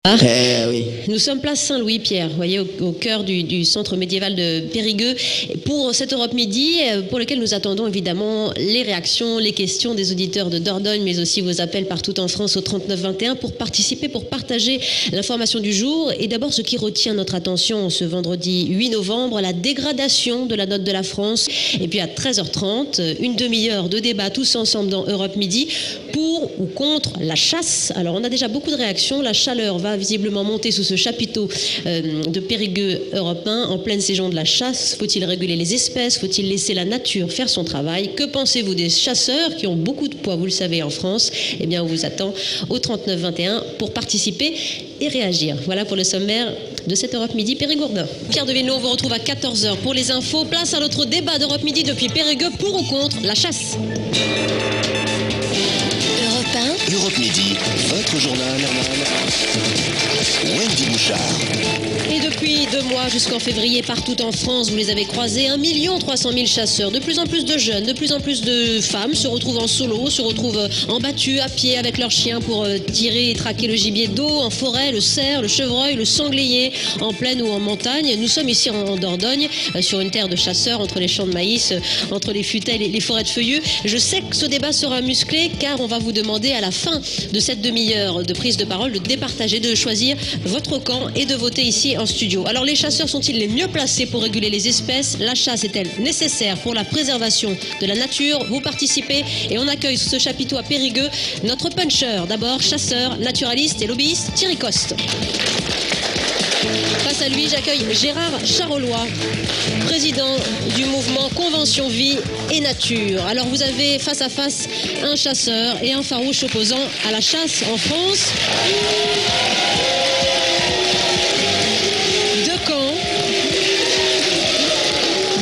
Oui. Nous sommes place Saint-Louis, Pierre, vous voyez, au cœur du centre médiéval de Périgueux, pour cette Europe Midi, pour lequel nous attendons évidemment les réactions, les questions des auditeurs de Dordogne, mais aussi vos appels partout en France au 3921 pour participer, pour partager l'information du jour. Et d'abord, ce qui retient notre attention ce vendredi 8 novembre, la dégradation de la note de la France. Et puis à 13h30, une demi-heure de débat tous ensemble dans Europe Midi pour ou contre la chasse. Alors on a déjà beaucoup de réactions, la chaleur va visiblement monter sous ce chapiteau de Périgueux Europe 1 en pleine saison de la chasse. Faut-il réguler les espèces? Faut-il laisser la nature faire son travail? Que pensez-vous des chasseurs qui ont beaucoup de poids, vous le savez, en France? Eh bien, on vous attend au 3921 pour participer et réagir. Voilà pour le sommaire de cette Europe Midi Périgourdin. Pierre de Villeneuve, on vous retrouve à 14h pour les infos. Place à notre débat d'Europe Midi depuis Périgueux pour ou contre la chasse. Europe Midi, votre journal, Wendy Bouchard. Et depuis 2 mois jusqu'en février, partout en France, vous les avez croisés, 1 300 000 chasseurs. De plus en plus de jeunes, de plus en plus de femmes se retrouvent en solo, se retrouvent en battue, à pied avec leurs chiens pour tirer et traquer le gibier d'eau, en forêt, le cerf, le chevreuil, le sanglier, en plaine ou en montagne. Nous sommes ici en Dordogne, sur une terre de chasseurs, entre les champs de maïs, entre les futaies et les forêts de feuillus. Je sais que ce débat sera musclé, car on va vous demander à la fin de cette demi-heure de prise de parole de départager, de choisir votre camp et de voter ici en studio. Alors les chasseurs sont-ils les mieux placés pour réguler les espèces? La chasse est-elle nécessaire pour la préservation de la nature? Vous participez et on accueille sous ce chapiteau à Périgueux notre puncher. D'abord, chasseur, naturaliste et lobbyiste Thierry Coste. Face à lui, j'accueille Gérard Charolois, président du mouvement Convention Vie et Nature. Alors vous avez face à face un chasseur et un farouche opposant à la chasse en France.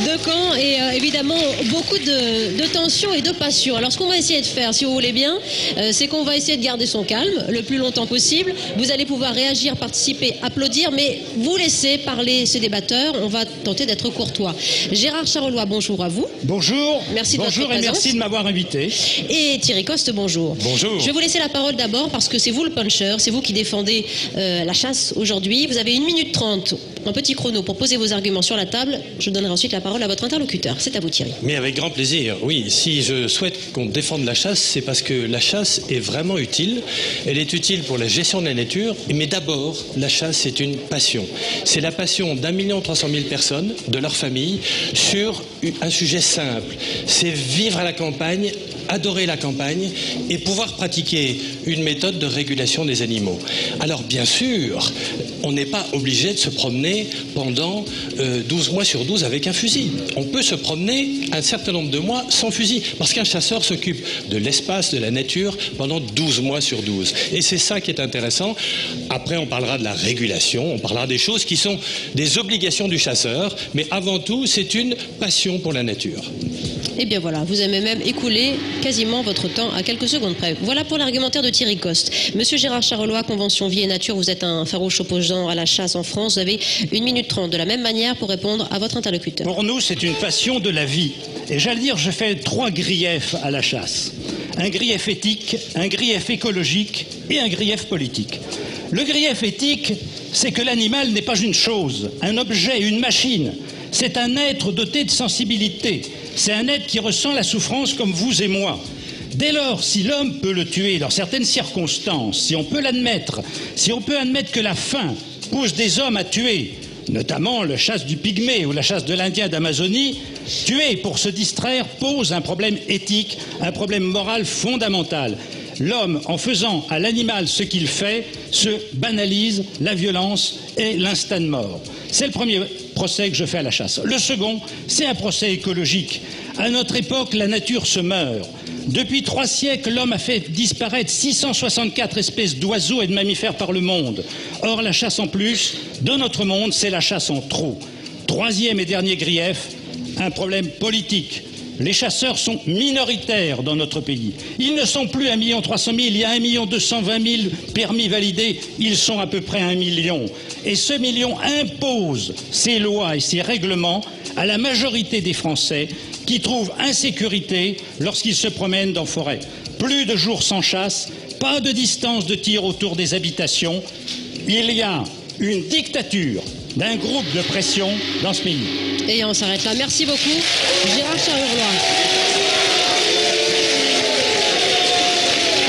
Deux camps et évidemment beaucoup de tensions et de passion. Alors ce qu'on va essayer de faire, si vous voulez bien, c'est qu'on va essayer de garder son calme le plus longtemps possible. Vous allez pouvoir réagir, participer, applaudir, mais vous laissez parler ces débatteurs. On va tenter d'être courtois. Gérard Charolois, bonjour à vous. Bonjour. Merci de votre présence. Bonjour et merci de m'avoir invité. Et Thierry Coste, bonjour. Bonjour. Je vais vous laisser la parole d'abord parce que c'est vous le puncher, c'est vous qui défendez la chasse aujourd'hui. Vous avez 1 minute 30, un petit chrono pour poser vos arguments sur la table. Je donnerai ensuite la parole à votre interlocuteur. C'est à vous, Thierry. Mais avec grand plaisir, oui. Si je souhaite qu'on défende la chasse, c'est parce que la chasse est vraiment utile. Elle est utile pour la gestion de la nature, mais d'abord, la chasse, c'est une passion. C'est la passion d'1 300 000 personnes, de leur famille, sur un sujet simple. C'est vivre à la campagne, adorer la campagne et pouvoir pratiquer une méthode de régulation des animaux. Alors bien sûr, on n'est pas obligé de se promener pendant 12 mois sur 12 avec un fusil. On peut se promener un certain nombre de mois sans fusil, parce qu'un chasseur s'occupe de l'espace, de la nature, pendant 12 mois sur 12. Et c'est ça qui est intéressant. Après, on parlera de la régulation, on parlera des choses qui sont des obligations du chasseur, mais avant tout, c'est une passion pour la nature. Eh bien voilà, vous avez même écoulé quasiment votre temps à quelques secondes près. Voilà pour l'argumentaire de Thierry Coste. Monsieur Gérard Charolois, Convention Vie et Nature, vous êtes un farouche opposant à la chasse en France. Vous avez 1 minute 30 de la même manière pour répondre à votre interlocuteur. Pour nous, c'est une passion de la vie. Et j'allais dire, je fais 3 griefs à la chasse. Un grief éthique, un grief écologique et un grief politique. Le grief éthique, c'est que l'animal n'est pas une chose, un objet, une machine. C'est un être doté de sensibilité. C'est un être qui ressent la souffrance comme vous et moi. Dès lors, si l'homme peut le tuer dans certaines circonstances, si on peut l'admettre, si on peut admettre que la faim pousse des hommes à tuer, notamment la chasse du pygmée ou la chasse de l'Indien d'Amazonie, tuer pour se distraire pose un problème éthique, un problème moral fondamental. L'homme, en faisant à l'animal ce qu'il fait, se banalise la violence et l'instinct de mort. C'est le premier procès que je fais à la chasse. Le second, c'est un procès écologique. À notre époque, la nature se meurt. Depuis 3 siècles, l'homme a fait disparaître 664 espèces d'oiseaux et de mammifères par le monde. Or, la chasse en plus, dans notre monde, c'est la chasse en trop. 3e et dernier grief, un problème politique. Les chasseurs sont minoritaires dans notre pays. Ils ne sont plus 1 300 000, il y a 1 220 000 permis validés, ils sont à peu près 1 million. Et ce million impose ses lois et ses règlements à la majorité des Français qui trouvent insécurité lorsqu'ils se promènent dans forêt. Plus de jours sans chasse, pas de distance de tir autour des habitations, il y a une dictature d'un groupe de pression dans ce pays. Et on s'arrête là. Merci beaucoup, Gérard Charleroi.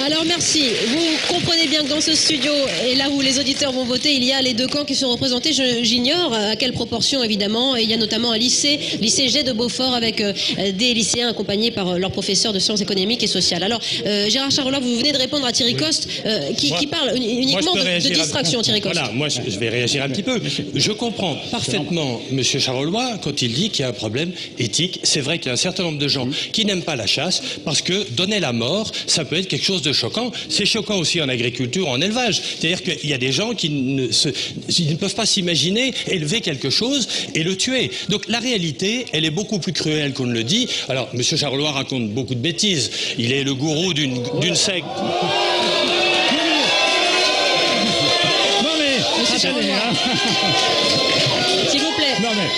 Alors merci. Vous comprenez bien que dans ce studio, et là où les auditeurs vont voter, il y a les deux camps qui sont représentés. J'ignore à quelle proportion, évidemment. Et il y a notamment un lycée G de Beaufort, avec des lycéens accompagnés par leur professeur de sciences économiques et sociales. Alors, Gérard Charleroi, vous venez de répondre à Thierry Coste, qui parle uniquement de distraction, Thierry Coste. Voilà, moi je vais réagir un petit peu. Je comprends parfaitement M. Charleroi quand il dit qu'il y a un problème éthique. C'est vrai qu'il y a un certain nombre de gens qui n'aiment pas la chasse parce que donner la mort, ça peut être quelque chose de choquant. C'est choquant aussi en agriculture, en élevage. C'est-à-dire qu'il y a des gens qui ne peuvent pas s'imaginer élever quelque chose et le tuer. Donc la réalité, elle est beaucoup plus cruelle qu'on ne le dit. Alors, M. Charleroi raconte beaucoup de bêtises. Il est le gourou d'une secte. Non mais, attendez, s'il vous plaît. Non mais...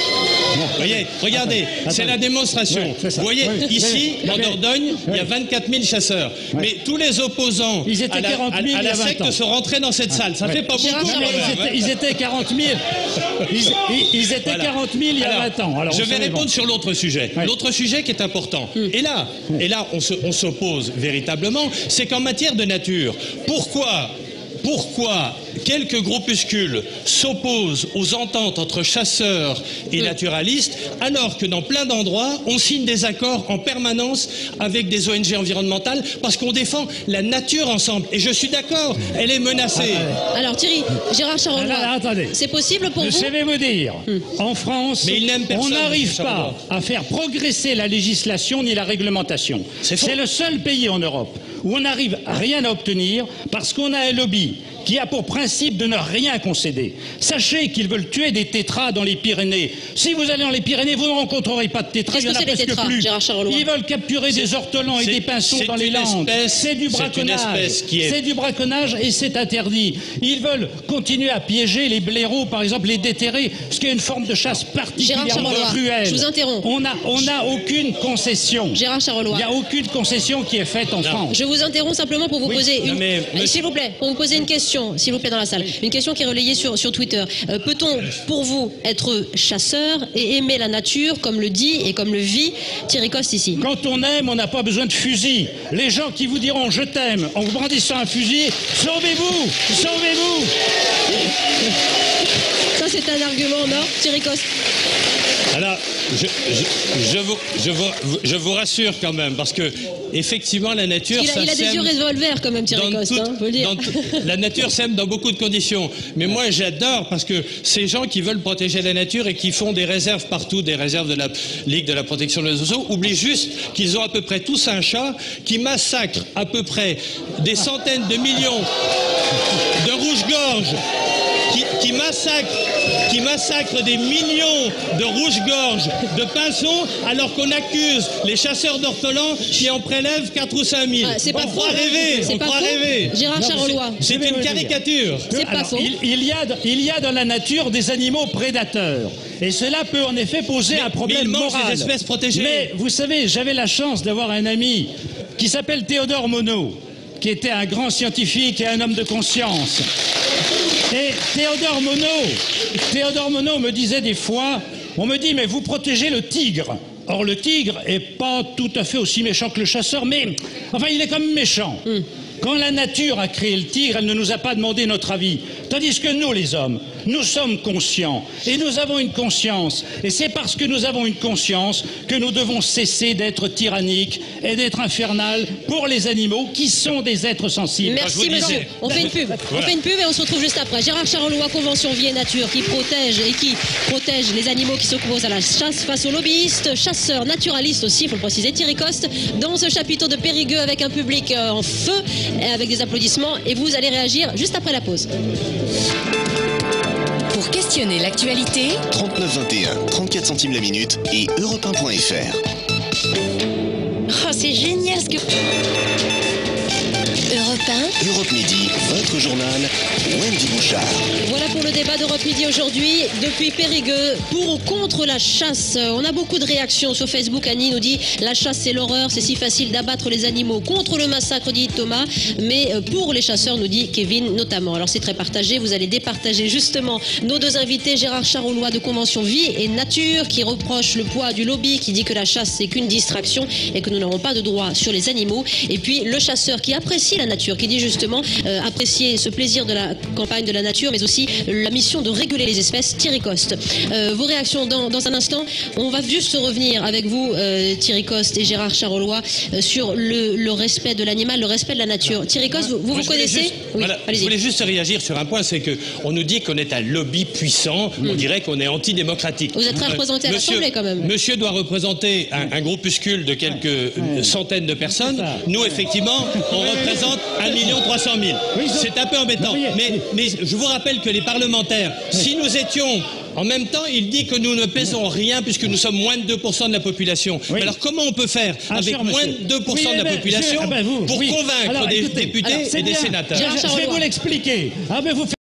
Voyez, regardez, c'est la démonstration. Ouais, vous voyez, ici, en Dordogne, il y a 24 000 chasseurs. Ouais. Mais tous les opposants à la secte sont rentrés dans cette salle. Ça fait pas beaucoup. Ils étaient 40 000. Ils étaient 40 000 il y a 20 ans. Alors, je vais répondre sur l'autre sujet. Ouais. L'autre sujet qui est important. Et là, on s'oppose véritablement, c'est qu'en matière de nature, pourquoi quelques groupuscules s'opposent aux ententes entre chasseurs et naturalistes, alors que dans plein d'endroits, on signe des accords en permanence avec des ONG environnementales parce qu'on défend la nature ensemble. Et je suis d'accord, elle est menacée. Alors Thierry, Gérard Charleroi, c'est possible pour vous? Je vais vous dire, en France, on n'arrive pas à faire progresser la législation ni la réglementation. C'est le seul pays en Europe où on n'arrive à rien à obtenir parce qu'on a un lobby qui a pour principe de ne rien concéder. Sachez qu'ils veulent tuer des tétras dans les Pyrénées. Si vous allez dans les Pyrénées, vous ne rencontrerez pas de tétras, il n'y en a presque plus. Ils veulent capturer des ortolans et des pinsons dans les Landes. C'est du braconnage. C'est du braconnage et c'est interdit. Ils veulent continuer à piéger les blaireaux, par exemple, les déterrer, ce qui est une forme de chasse particulièrement cruelle. Je vous interromps. On n'a aucune concession. Gérard Charleroi. Il n'y a aucune concession qui est faite en France. Je vous interromps simplement pour vous poser s'il vous plaît, pour vous poser une question. S'il vous plaît, dans la salle. Une question qui est relayée sur Twitter. Peut-on, pour vous, être chasseur et aimer la nature, comme le dit et comme le vit Thierry Coste ici? Quand on aime, on n'a pas besoin de fusil. Les gens qui vous diront « je t'aime » en vous brandissant un fusil, sauvez-vous! Sauvez-vous! Ça, c'est un argument, non, Thierry Coste? Alors, je vous rassure quand même, parce que effectivement, la nature, il a des yeux revolver quand même, Thierry Coste, faut le dire. La nature s'aime dans beaucoup de conditions. Mais moi, j'adore, parce que ces gens qui veulent protéger la nature et qui font des réserves partout, des réserves de la Ligue de la protection des oiseaux, oublient juste qu'ils ont à peu près tous un chat qui massacre à peu près des centaines de millions de rouges-gorges, qui massacre des millions de rouges-gorges, de pinsons, alors qu'on accuse les chasseurs d'ortolans qui en prélèvent 4 ou 5 000. On croit rêver. Gérard Charleroi. C'est une caricature. C'est pas faux. Il y a dans la nature des animaux prédateurs. Et cela peut en effet poser un problème moral. Des espèces protégées. Mais vous savez, j'avais la chance d'avoir un ami qui s'appelle Théodore Monod, qui était un grand scientifique et un homme de conscience. Et Théodore Monod me disait des fois, on me dit, mais vous protégez le tigre. Or, le tigre est pas tout à fait aussi méchant que le chasseur, mais enfin, il est quand même méchant. Quand la nature a créé le tigre, elle ne nous a pas demandé notre avis. Tandis que nous, les hommes, nous sommes conscients. Et nous avons une conscience. Et c'est parce que nous avons une conscience que nous devons cesser d'être tyranniques et d'être infernales pour les animaux qui sont des êtres sensibles. Merci, monsieur. On fait une pub. On fait une pub et on se retrouve juste après. Gérard Charleroi, Convention Vie et Nature, qui protège les animaux qui s'opposent à la chasse face aux lobbyistes, chasseurs, naturalistes aussi, il faut le préciser, Thierry Coste, dans ce chapiteau de Périgueux avec un public en feu, avec des applaudissements. Et vous allez réagir juste après la pause. Pour questionner l'actualité, 3921, 34 centimes la minute et europe1.fr. Oh, c'est génial ce que... Europe 1. Europe Midi, votre journal, Wendy Bouchard. Voilà pour pour le débat d'Europe Midi aujourd'hui, depuis Périgueux, pour ou contre la chasse. On a beaucoup de réactions sur Facebook. Annie nous dit la chasse c'est l'horreur, c'est si facile d'abattre les animaux. Contre le massacre, dit Thomas, mais pour les chasseurs, nous dit Kevin notamment. Alors c'est très partagé, vous allez départager justement nos deux invités, Gérard Charolois de Convention Vie et Nature, qui reproche le poids du lobby, qui dit que la chasse c'est qu'une distraction et que nous n'avons pas de droit sur les animaux. Et puis le chasseur qui apprécie la nature, qui dit justement apprécier ce plaisir de la campagne de la nature, mais aussi la mission de réguler les espèces. Thierry Coste, vos réactions dans un instant. On va juste revenir avec vous, Thierry Coste et Gérard Charolois, sur le respect de l'animal, le respect de la nature. Thierry Coste, vous connaissez juste, oui, voilà, je voulais juste réagir sur un point, c'est qu'on nous dit qu'on est un lobby puissant, on dirait qu'on est antidémocratique. Vous êtes très représenté à l'Assemblée quand même. Monsieur doit représenter un groupuscule de quelques centaines de personnes. Nous, effectivement, on représente 1 300 000. C'est un peu embêtant. Mais je vous rappelle que les parlementaires, si nous étions... En même temps, il dit que nous ne pèsons rien puisque nous sommes moins de 2% de la population. Oui. Alors comment on peut faire avec moins de 2% de la population pour convaincre des députés et des sénateurs? Je vais vous l'expliquer.